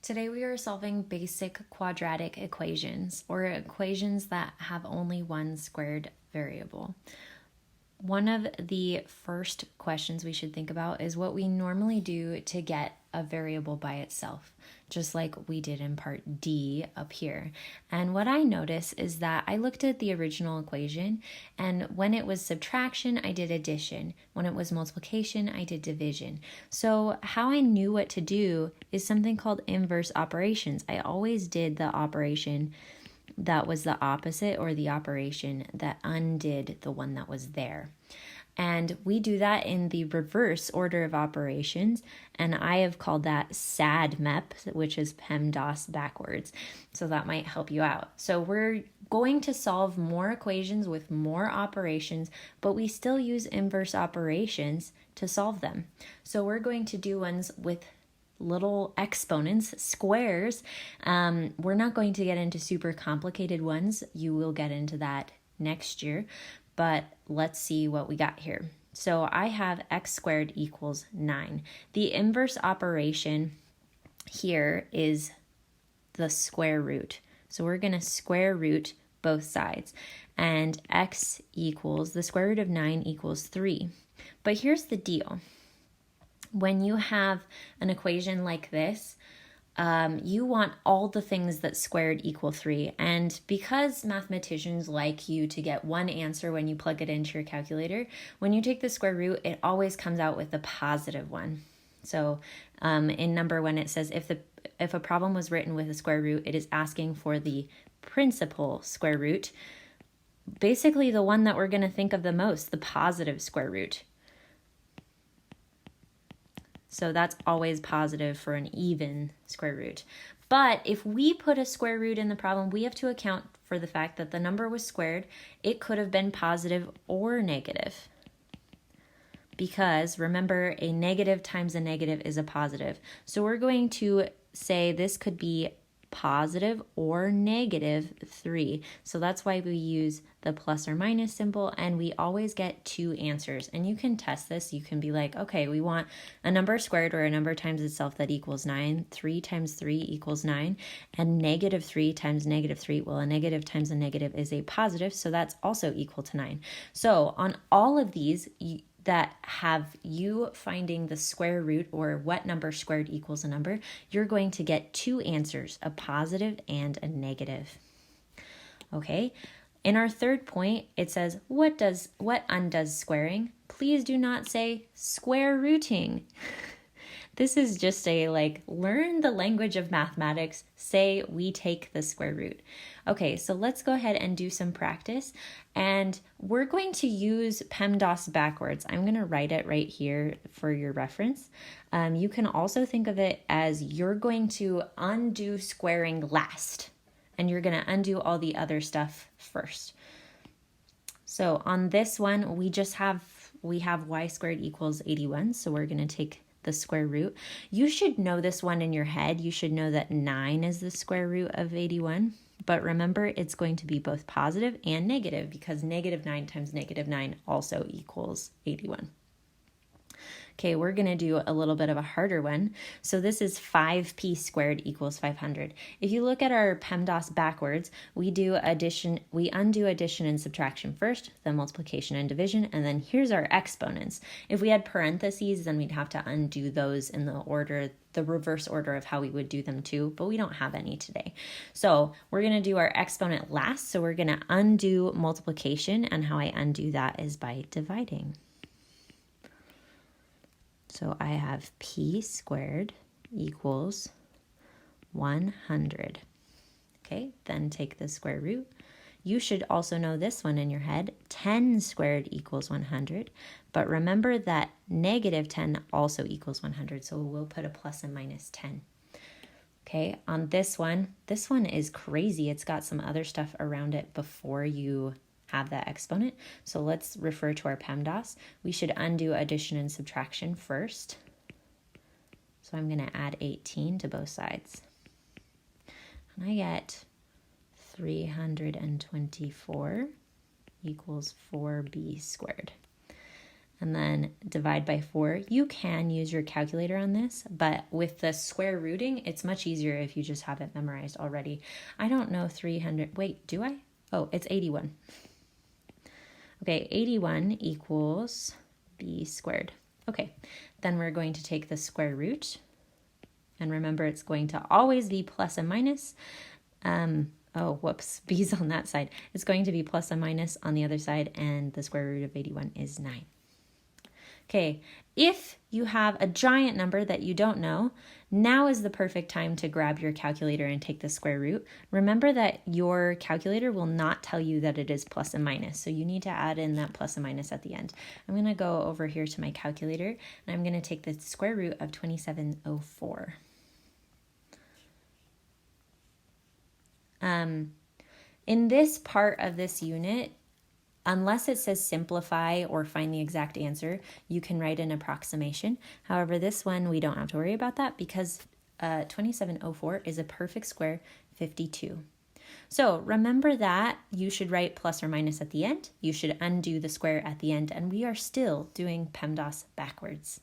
Today we are solving basic quadratic equations, or equations that have only one squared variable. One of the first questions we should think about is what we normally do to get a variable by itself, just like we did in part D up here. And what I notice is that I looked at the original equation, and when it was subtraction, I did addition. When it was multiplication, I did division. So how I knew what to do is something called inverse operations. I always did the operation that was the opposite, or the operation that undid the one that was there. And we do that in the reverse order of operations, and I have called that SADMEP, which is PEMDAS backwards. So that might help you out. So we're going to solve more equations with more operations, but we still use inverse operations to solve them. So we're going to do ones with little exponents, squares. We're not going to get into super complicated ones. You will get into that next year, but let's see what we got here. So I have x squared equals 9. The inverse operation here is the square root. So we're going to square root both sides, and x equals, the square root of 9 equals 3. But here's the deal. When you have an equation like this, you want all the things that squared equal 3. And because mathematicians like you to get one answer when you plug it into your calculator, when you take the square root, it always comes out with the positive one. So in number 1, it says if a problem was written with a square root, it is asking for the principal square root, basically the one that we're going to think of the most, the positive square root. So that's always positive for an even square root. But if we put a square root in the problem, we have to account for the fact that the number was squared. It could have been positive or negative. Because remember, a negative times a negative is a positive. So we're going to say this could be positive or negative 3. So that's why we use the plus or minus symbol, and we always get 2 answers. And you can test this. You can be like, okay, we want a number squared, or a number times itself, that equals 9. 3 times 3 equals 9. And negative 3 times negative 3, well, a negative times a negative is a positive, so that's also equal to 9. So on all of these that have you finding the square root, or what number squared equals a number, you're going to get 2 answers, a positive and a negative. Okay, in our third point, it says, what undoes squaring? Please do not say square rooting. This is just learn the language of mathematics, say we take the square root. Okay, so let's go ahead and do some practice, and we're going to use PEMDAS backwards. I'm going to write it right here for your reference. You can also think of it as you're going to undo squaring last, and you're going to undo all the other stuff first. So on this one, we have y squared equals 81, so we're going to take the square root. You should know this one in your head. You should know that 9 is the square root of 81. But remember, it's going to be both positive and negative, because negative 9 times negative 9 also equals 81. Okay, we're going to do a little bit of a harder one. So this is 5p squared equals 500. If you look at our PEMDAS backwards, we undo addition and subtraction first, then multiplication and division, and then here's our exponents. If we had parentheses, then we'd have to undo those in the reverse order of how we would do them too, but we don't have any today. So we're going to do our exponent last, so we're going to undo multiplication, and how I undo that is by dividing. So I have p squared equals 100. Okay, then take the square root. You should also know this one in your head. 10 squared equals 100. But remember that negative 10 also equals 100. So we'll put a plus and minus 10. Okay, on this one is crazy. It's got some other stuff around it before you have that exponent. So let's refer to our PEMDAS. We should undo addition and subtraction first. So I'm going to add 18 to both sides. And I get 324 equals 4b squared. and then divide by 4. You can use your calculator on this, but with the square rooting, it's much easier if you just have it memorized already. I don't know 300. Wait, do I? Oh, it's 81. Okay, 81 equals b squared. Okay, then we're going to take the square root. And remember, it's going to always be plus and minus. Oh, whoops, b's on that side. It's going to be plus and minus on the other side, and the square root of 81 is 9. Okay, if you have a giant number that you don't know, now is the perfect time to grab your calculator and take the square root. Remember that your calculator will not tell you that it is plus and minus, so you need to add in that plus and minus at the end. I'm going to go over here to my calculator, and I'm going to take the square root of 2704. In this part of this unit, unless it says simplify or find the exact answer, you can write an approximation. However, this one, we don't have to worry about that because 2704 is a perfect square 52. So remember that you should write plus or minus at the end. You should undo the square at the end, and we are still doing PEMDAS backwards.